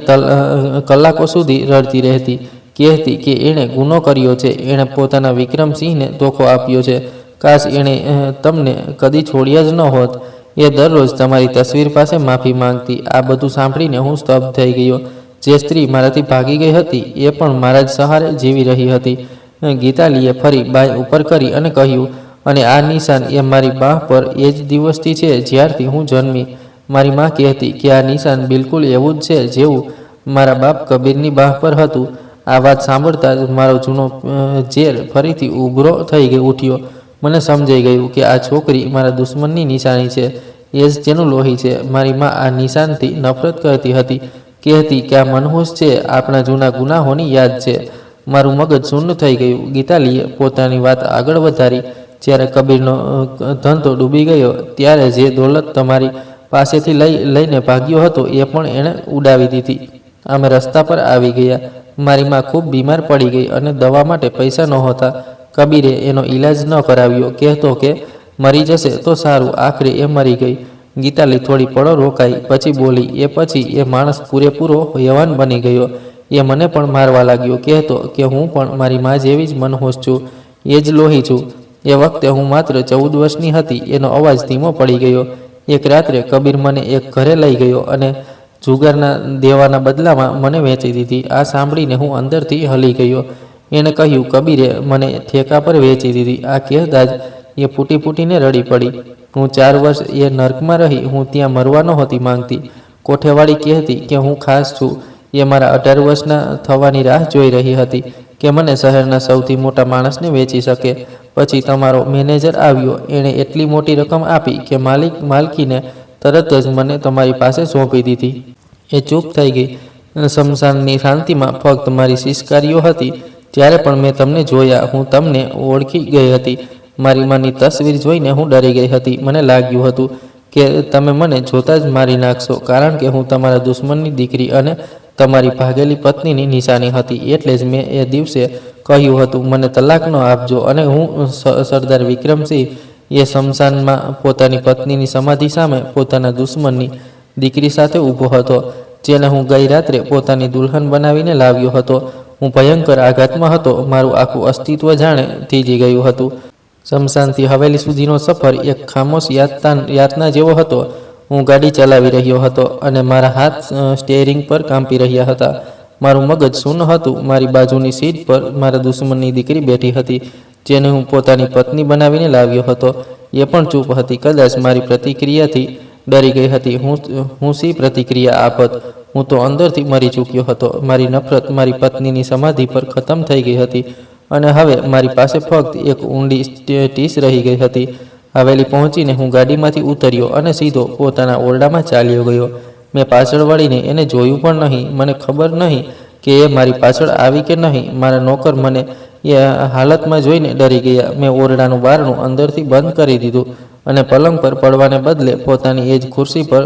કલાકો સુધી રડતી રહેતી. કહેતી કે એણે ગુનો કર્યો છે, એણે પોતાના વિક્રમસિંહને ધોખો આપ્યો છે. કાશ એણે તમને કદી છોડ્યા જ ન હોત. એ દરરોજ તમારી તસવીર પાસે માફી માંગતી. આ બધું સાંભળીને હું સ્તબ્ધ થઈ ગયો. જે સ્ત્રી મારાથી ભાગી ગઈ હતી એ પણ મારા જ સહારે જીવી રહી હતી. ગીતાલીએ ફરી બાય ઉપર કરી અને કહ્યું, અને આ નિશાન એ મારી બાહ પર એ જ દિવસથી છે જ્યારથી હું જન્મી. મારી માં કહેતી કે આ નિશાન બિલકુલ એવું જ છે જેવું મારા બાપ કબીરની બાહ પર હતું. આ વાત સાંભળતા જ મારો જૂનો ઝેર ફરીથી ઉભરો થઈ ઉઠ્યો. મને સમજાઈ ગયું કે આ છોકરી મારા દુશ્મનની નિશાની છે, એ જ તેનું લોહી છે. મારી માં આ નિશાનથી નફરત કરતી હતી. કહેતી કે આ મનહૂસ છે, આપણા જૂના ગુનાહોની યાદ છે. મારું મગજ શૂન્ય થઈ ગયું. ગીતાલીએ પોતાની વાત આગળ વધારી, જ્યારે કબીરનો ધંધો ડૂબી ગયો ત્યારે જે દોલત તમારી પાસેથી લઈને ભાગ્યો હતો એ પણ એણે ઉડાવી દીધી. અમે રસ્તા પર આવી ગયા. મારી માં ખૂબ બીમાર પડી ગઈ અને દવા માટે પૈસા નહોતા. કબીરે એનો ઈલાજ ન કરાવ્યો. કહેતો કે મરી જશે તો સારું. આખરે એ મરી ગઈ. ગીતાલી થોડી પળો રોકાઈ, પછી બોલી, એ પછી એ માણસ પૂરેપૂરો યવાન બની ગયો. એ મને પણ મારવા લાગ્યો. કહેતો કે હું પણ મારી માં જેવી જ મનહૂસ છું, એ જ લોહી છું. એ વખતે હું માત્ર 14 વર્ષની હતી. એનો અવાજ ધીમો પડી ગયો. એક રાત્રે કબીર મને એક ઘરે લઈ ગયો અને જુગારના દેવાના બદલામાં મને વેચી દીધી. આ સાંભળીને હું અંદરથી હલી ગયો. એણે કહ્યું, કબીરે મને ઠેકા પર વેચી દીધી. આ કહેતા જ એ ફૂટી ફૂટીને રડી પડી. હું 4 વર્ષ એ નર્કમાં રહી. હું ત્યાં મરવા નહોતી માંગતી. કોઠેવાળી કહેતી કે હું ખાસ છું. એ મારા 18 વર્ષના થવાની રાહ જોઈ રહી હતી કે મને શહેરના સૌથી મોટા માણસને વેચી શકે. પછી તમારો મેનેજર આવ્યો. એણે એટલી મોટી રકમ આપી કે માલકીને તરત જ મને તમારી પાસે સોંપી દીધી. એ ચૂપ થઈ ગઈ. શમશાનની શાંતિમાં ફક્ત મારી શિષ્કારીઓ હતી. ત્યારે પણ મેં તમને જોયા. હું તમને ઓળખી ગઈ હતી. મારી માની તસવીર જોઈને હું ડરી ગઈ હતી. મને લાગ્યું હતું કે તમે મને જોતા જ મારી નાખશો, કારણ કે હું તમારા દુશ્મનની દીકરી અને તમારી ભાગેલી પત્નીની નિશાની હતી. એટલે જ મેં એ દિવસે કહ્યું હતું, મને તલાક ન આપજો. અને હું સરદાર વિક્રમસિંહ એ શમશાનમાં પોતાની પત્નીની સમાધિ સામે પોતાના દુશ્મનની દીકરી સાથે ઊભો હતો, જેને હું ગઈ રાત્રે પોતાની દુલ્હન બનાવીને લાવ્યો હતો. હું ભયંકર આઘાતમાં હતો. મારું આખું અસ્તિત્વ જાણે થીજી ગયું હતું. શમશાનથી હવેલી સુધીનો સફર એક ખામોશ યાતના જેવો હતો. હું ગાડી ચલાવી રહ્યો હતો અને મારા હાથ સ્ટીયરિંગ પર કાંપી રહ્યા હતા. મારું મગજ શૂન્ય હતું. મારી બાજુની સીટ પર મારા દુશ્મનની દીકરી બેઠી હતી, જેને હું પોતાની પત્ની બનાવીને લાવ્યો હતો. એ પણ ચૂપ હતી. કદાચ મારી પ્રતિક્રિયાથી ડરી ગઈ હતી. હું શી પ્રતિક્રિયા આપત? હું તો અંદરથી મરી ચૂક્યો હતો. મારી નફરત મારી પત્નીની સમાધિ પર ખતમ થઈ ગઈ હતી અને હવે મારી પાસે ફક્ત એક ઊંડી ટીસ રહી ગઈ હતી. હવેલી પહોંચીને હું ગાડીમાંથી ઉતર્યો અને સીધો પોતાના ઓરડામાં ચાલ્યો ગયો. મેં પાછળ વળીને એને જોયું પણ નહીં. મને ખબર નહીં કે એ મારી પાછળ આવી કે નહીં. મારા નોકર મને એ હાલતમાં જોઈને ડરી ગયા. મેં ઓરડાનું બારણું અંદરથી બંધ કરી દીધું અને પલંગ પર પડવાને બદલે પોતાની એ જ ખુરશી પર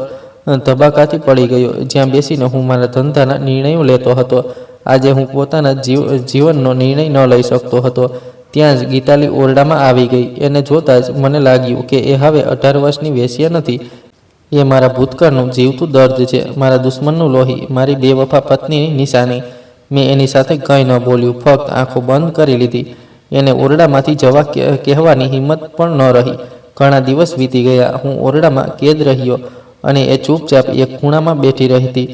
ધબાકાથી પડી ગયો, જ્યાં બેસીને હું મારા ધંધાના નિર્ણયો લેતો હતો. આજે હું પોતાના જીવનનો નિર્ણય ન લઈ શકતો હતો. ત્યાં જ ગીતાલી ઓરડામાં આવી ગઈ. એને જોતાં જ મને લાગ્યું કે એ હવે 18 વર્ષની વેશ્યા નથી. એ મારા ભૂતકાળનું જીવતું દર્દ છે, મારા દુશ્મનનું લોહી, મારી બેવફા પત્નીની નિશાની. મેં એની સાથે કંઈ ન બોલ્યું, ફક્ત આંખો બંધ કરી લીધી. એને ઓરડામાંથી જવા કહેવાની હિંમત પણ ન રહી. ઘણા દિવસ વીતી ગયા. હું ઓરડામાં કેદ રહ્યો અને એ ચૂપચાપ એક ખૂણામાં બેઠી રહેતી.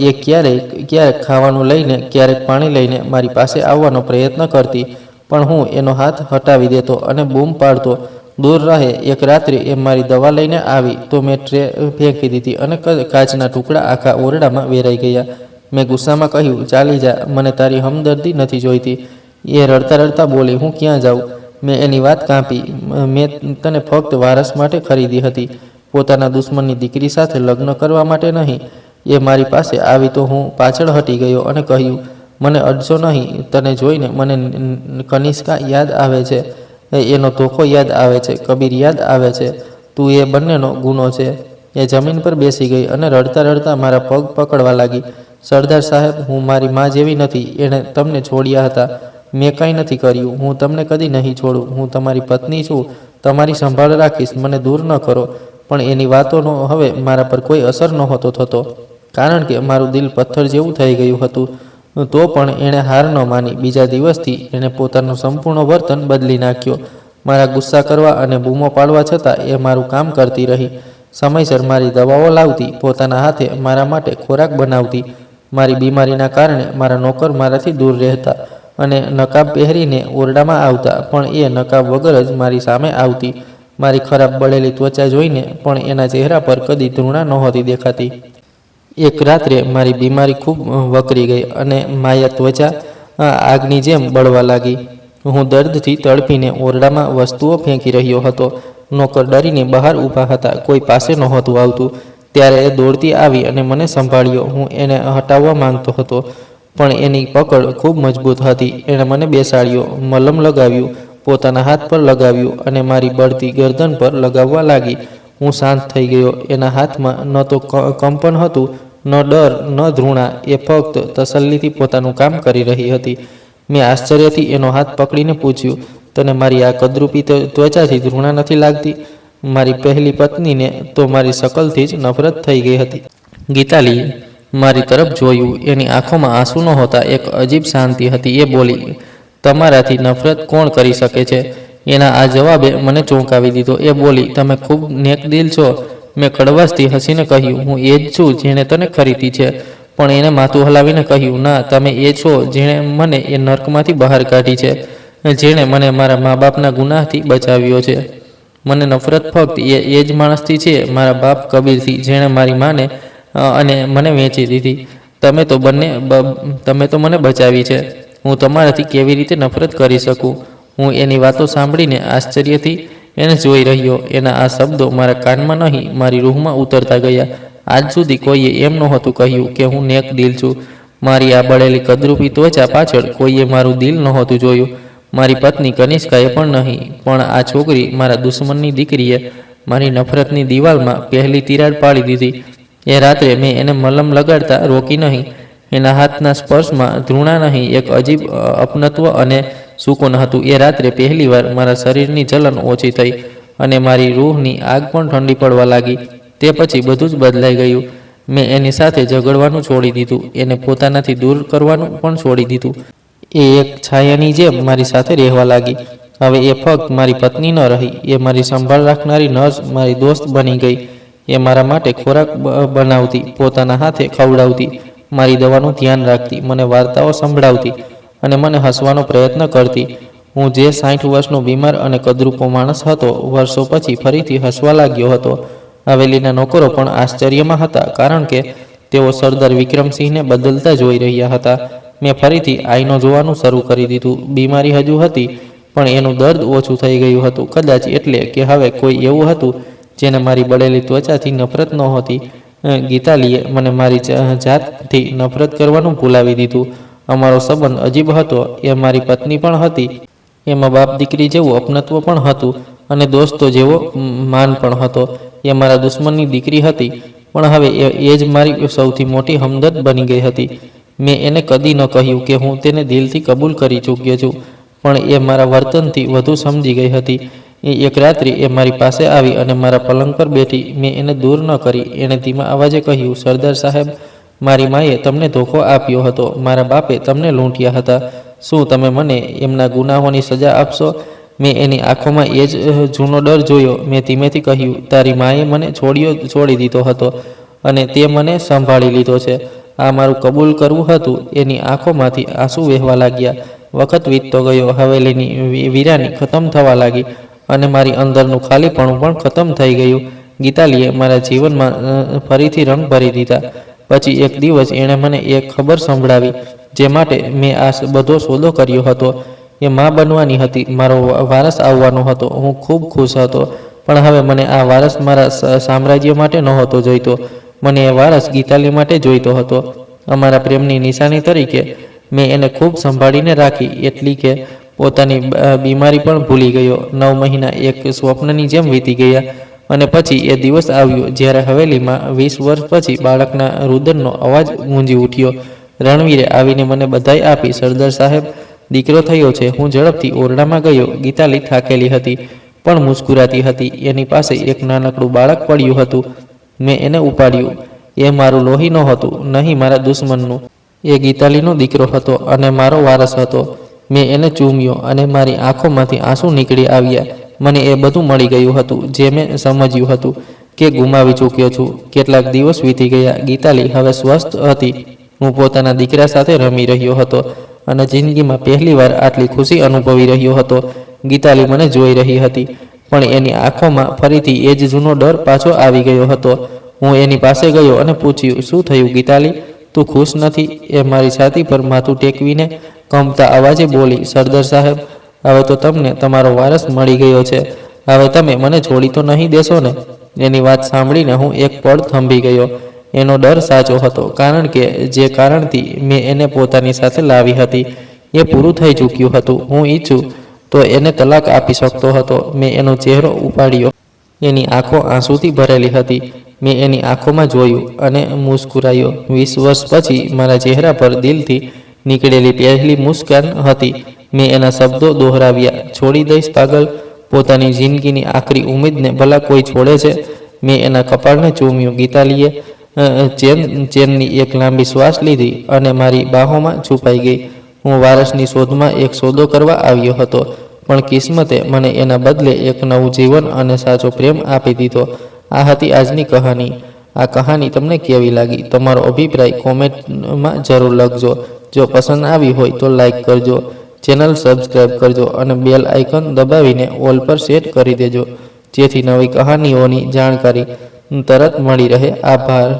એ ક્યારેક ખાવાનું લઈને, ક્યારેક પાણી લઈને મારી પાસે આવવાનો પ્રયત્ન કરતી, પણ હું એનો હાથ હટાવી દેતો અને બૂમ પાડતો, દૂર રહે. એક રાત્રે એ મારી દવા લઈને આવી તો મેં ટ્રે ફેંકી દીધી અને કાચના ટુકડા આખા ઓરડામાં વેરાઈ ગયા. મેં ગુસ્સામાં કહ્યું, ચાલી જા, મને તારી હમદર્દી નથી જોઈતી. એ રડતા રડતા બોલી, હું ક્યાં જાઉં? મેં એની વાત કાપી. મેં તને ફક્ત વારસ માટે ખરીદી હતી, પોતાના દુશ્મનની દીકરી સાથે લગ્ન કરવા માટે નહીં. એ મારી પાસે આવી તો હું પાછળ હટી ગયો અને કહ્યું, મને અડશો નહીં. તને જોઈને મને કનિષ્કા યાદ આવે છે, એનો ધોખો યાદ આવે છે, કબીર યાદ આવે છે. તું એ બંનેનો ગુનો છે. એ જમીન પર બેસી ગઈ અને રડતા રડતા મારા પગ પકડવા લાગી. સરદાર સાહેબ, હું મારી મા જેવી નથી. એણે તમને છોડ્યા હતા, મેં કંઈ નથી કર્યું. હું તમને કદી નહીં છોડું. હું તમારી પત્ની છું, તમારી સંભાળ રાખીશ. મને દૂર ન કરો. પણ એની વાતોનો હવે મારા પર કોઈ અસર નહોતો થતો, કારણ કે મારું દિલ પથ્થર જેવું થઈ ગયું હતું. તો પણ એણે હાર ન માની. બીજા દિવસથી એણે પોતાનું સંપૂર્ણ વર્તન બદલી નાખ્યો. મારા ગુસ્સા કરવા અને બૂમો પાડવા છતાં એ મારું કામ કરતી રહી. સમયસર મારી દવાઓ લાવતી, પોતાના હાથે મારા માટે ખોરાક બનાવતી. મારી બીમારીના કારણે મારા નોકર મારાથી દૂર રહેતા અને નકાબ પહેરીને ઓરડામાં આવતા, પણ એ નકાબ વગર જ મારી સામે આવતી. મારી ખરાબ બળેલી ત્વચા જોઈને પણ એના ચહેરા પર કદી ધૃણા નહોતી દેખાતી. એક રાત્રે મારી બીમારી ખૂબ વકરી ગઈ અને માયા ત્વચા આગની જેમ બળવા લાગી. હું દર્દથી તડપીને ઓરડામાં વસ્તુઓ ફેંકી રહ્યો હતો. નોકર ડરીને બહાર ઊભા હતા, કોઈ પાસે નહોતું આવતું. ત્યારે એ દોડતી આવી અને મને સંભાળ્યો. હું એને હટાવવા માંગતો હતો, પણ એની પકડ ખૂબ મજબૂત હતી. એણે મને બેસાડ્યો, મલમ લગાવ્યું, પોતાના હાથ પર લગાવ્યું અને મારી બળતી ગરદન પર લગાવવા લાગી. હું શાંત થઈ ગયો. એના હાથમાં ન તો કંપન હતું, ન ડર, ન ધૃણા. એ ફક્ત તસલ્લીથી પોતાનું કામ કરી રહી હતી. મેં આશ્ચર્યથી એનો હાથ પકડીને પૂછ્યું, તને મારી આ કદરૂપી ત્વચાથી ધૃણા નથી લાગતી? મારી પહેલી પત્નીને તો મારી શકલથી જ નફરત થઈ ગઈ હતી. ગીતાલીએ મારી તરફ જોયું. એની આંખોમાં આંસુ નહોતા, એક અજીબ શાંતિ હતી. એ બોલી, તમારાથી નફરત કોણ કરી શકે છે? એના આ જવાબે મને ચોંકાવી દીધો. એ બોલી, તમે ખૂબ નેકદિલ છો. મેં કડવાશથી હસીને કહ્યું, હું એ જ છું જેણે તને ખરીદી છે. પણ એણે માથું હલાવીને કહ્યું, ના, તમે એ છો જેણે મને એ નર્કમાંથી બહાર કાઢી છે, જેણે મને મારા મા બાપના ગુનાહથી બચાવ્યો છે. મને નફરત ફક્ત એ જ માણસથી છે, મારા બાપ કબીરથી, જેણે મારી માને અને મને વેચી દીધી. તમે તો મને બચાવી છે. હું તમારાથી કેવી રીતે નફરત કરી શકું? હું એની વાતો સાંભળીને આશ્ચર્યથી એને જોઈ રહ્યો. એના આ શબ્દો મારા કાનમાં નહીં, મારી રૂહમાં ઉતરતા ગયા. આજ સુધી કોઈએ એમ નહોતું કહ્યું કે હું નેક દિલ છું. મારી આ બળેલી કદરૂપી ત્વચા પાછળ કોઈએ મારું દિલ નહોતું જોયું. મારી પત્ની કનિષ્કાએ પણ નહીં. પણ આ છોકરી, મારા દુશ્મનની દીકરીએ મારી નફરતની દિવાલમાં પહેલી તિરાડ પાડી દીધી. એ રાત્રે મેં એને મલમ લગાડતા રોકી નહીં. એના હાથના સ્પર્શમાં ધૃણા નહીં, એક અજીબ અપનત્વ અને સુકૂન હતું. એ રાત્રે પહેલીવાર મારા શરીરની જલન ઓછી થઈ અને મારી રૂહની આગ પણ ઠંડી પડવા લાગી. તે પછી બધું જ બદલાઈ ગયું. મેં એની સાથે ઝઘડવાનું છોડી દીધું, એને પોતાનાથી દૂર કરવાનું પણ છોડી દીધું. એ એક છાયાની જેમ મારી સાથે રહેવા લાગી. હવે એ ફક્ત મારી પત્ની ન રહી, એ મારી સંભાળ રાખનારી નર્સ, મારી દોસ્ત બની ગઈ. એ મારા માટે ખોરાક બનાવતી, પોતાના હાથે ખવડાવતી, મારી દવાનું ધ્યાન રાખતી, મને વાર્તાઓ સંભળાવતી અને મને હસવાનો પ્રયત્ન કરતી. હું જે 60 વર્ષનો બીમાર અને કદરૂપો માણસ હતો, વર્ષો પછી ફરીથી હસવા લાગ્યો હતો. હવેલીના નોકરો પણ આશ્ચર્યમાં હતા, કારણ કે તેઓ સરદાર વિક્રમસિંહને બદલતા જોઈ રહ્યા હતા. મેં ફરીથી આઈનો જોવાનું શરૂ કરી દીધું. બીમારી હજુ હતી, પણ એનું દર્દ ઓછું થઈ ગયું હતું. કદાચ એટલે કે હવે કોઈ એવું હતું જેને મારી બળેલી ત્વચાથી નફરત નહોતી. ગીતાલીએ મને મારી જાતથી નફરત કરવાનું ભૂલાવી દીધું. અમારો સંબંધ અજીબ હતો. એ મારી પત્ની પણ હતી, એમાં બાપ દીકરી જેવું અપનત્વ પણ હતું અને દોસ્તો જેવો માન પણ હતો. એ મારા દુશ્મનની દીકરી હતી, પણ હવે એ જ મારી સૌથી મોટી હમદર્દ બની ગઈ હતી. મેં એને કદી ન કહ્યું કે હું તેને દિલથી કબૂલ કરી ચૂક્યો છું, પણ એ મારા વર્તનથી વધુ સમજી ગઈ હતી. એક રાત્રે એ મારી પાસે આવી અને મારા પલંગ પર બેઠી. મેં એને દૂર ન કરી. એણે ધીમા અવાજે કહ્યું, સરદાર સાહેબ, મારી માએ તમને ધોખો આપ્યો હતો, મારા બાપે તમને લૂંટ્યા હતા. શું તમે મને એમના ગુનાહોની સજા આપશો? મેં એની આંખોમાં એ જ જૂનો ડર જોયો. મેં ધીમેથી કહ્યું, તારી માએ મને છોડી દીધો હતો અને તે મને સંભાળી લીધો છે. આ મારું કબૂલ કરવું હતું. એની આંખોમાંથી આંસુ વહેવા લાગ્યા. વખત વીતતો ગયો. હવેલીની વીરાની ખતમ થવા લાગી અને મારી અંદરનું ખાલીપણું પણ ખતમ થઈ ગયું. ગીતાલીએ મારા જીવનમાં ફરીથી રંગ ભરી દીધા. પછી એક દિવસ એણે મને એક ખબર સંભળાવી, જે માટે મેં આ બધો સોદો કર્યો હતો. એ માં બનવાની હતી, મારો વારસ આવવાનો હતો. હું ખૂબ ખુશ હતો, પણ હવે મને આ વારસ મારા સામ્રાજ્ય માટે નહોતો જોઈતો. મને એ વારસ ગીતાલી માટે જોઈતો હતો. અમારા પ્રેમની નિશાની તરીકે મેં એને ખૂબ સંભાળીને રાખી, એટલી કે પોતાની બીમારી પણ ભૂલી ગયો. 9 મહિના એક સ્વપ્નની જેમ વીતી ગયા અને પછી એ દિવસ આવ્યો જ્યારે હવેલીમાં 20 વર્ષ પછી બાળકના રુદનનો અવાજ ગુંજી ઉઠ્યો. રણવીરે આવીને મને બધાઈ આપી. સરદાર સાહેબ, દીકરો થયો છે. હું ઝડપથી ઓરડામાં ગયો. ગીતાલી થાકેલી હતી પણ મુસ્કુરાતી હતી. એની પાસે એક નાનકડું બાળક પડ્યું હતું. મેં એને ઉપાડ્યું. એ મારું લોહી નહોતું, નહીં મારા દુશ્મનનું. એ ગીતાલીનો દીકરો હતો અને મારો વારસ હતો. મેં એને ચૂમ્યો અને મારી આંખોમાંથી આંસુ નીકળી આવ્યા. મને એ બધું મળી ગયું હતું જે મેં સમજ્યું હતું કે ગુમાવી ચૂક્યો છું. કેટલાક દિવસ વીતી ગયા. ગીતાલી હવે સ્વસ્થ હતી. હું પોતાના દીકરા સાથે રમી રહ્યો હતો અને જિંદગીમાં પહેલીવાર આટલી ખુશી અનુભવી રહ્યો હતો. ગીતાલી મને જોઈ રહી હતી, પણ એની આંખોમાં ફરીથી એ જ જૂનો ડર પાછો આવી ગયો હતો. હું એની પાસે ગયો અને પૂછ્યું, શું થયું ગીતાલી? તું ખુશ નથી? એ મારી છાતી પર માથું ટેકવીને કંપતા અવાજે બોલી, સરદાર સાહેબ, હવે તો તમને તમારો વારસ મળી ગયો છે. હવે તમે મને છોડી તો નહીં દેશો ને? એની વાત સાંભળીને હું એક પળ થંભી ગયો. એનો ડર સાચો હતો, કારણ કે જે કારણથી મેં એને પોતાની સાથે લાવી હતી એ પૂરું થઈ ચૂક્યું હતું. હું ઈચ્છું તો એને તલાક આપી શકતો હતો. મેં એનો ચહેરો ઉપાડ્યો. એની આંખો આંસુથી ભરેલી હતી. મેં એની આંખોમાં જોયું અને મુસ્કુરાયો. 20 વર્ષ પછી મારા ચહેરા પર દિલથી નીકળેલી પહેલી મુસ્કાન હતી. મેં એના શબ્દો દોહરાવ્યા, છોડી દઈશ પાગલ? પોતાની જિંદગીની આખરી ઉમેદને ભલા કોઈ છોડે છે? મેં એના કપાળને ચૂમ્યું. ગીતાલીએ ચેનની એક લાંબી શ્વાસ લીધી અને મારી બાહોમાં છુપાઈ ગઈ. હું વારસની શોધમાં એક સોદો કરવા આવ્યો હતો, પણ કિસ્મતે મને એના બદલે એક નવું જીવન અને સાચો પ્રેમ આપી દીધો. આ હતી આજની કહાની. આ કહાની તમને કેવી લાગી? તમારો અભિપ્રાય કોમેન્ટમાં જરૂર લખજો. જો પસંદ આવી હોય તો લાઈક કરજો, ચેનલ સબસ્ક્રાઈબ કરજો અને બેલ આઇકન દબાવીને ઓલ પર સેટ કરી દેજો, જેથી નવી કહાનીઓની જાણકારી તરત મળી રહે. આભાર.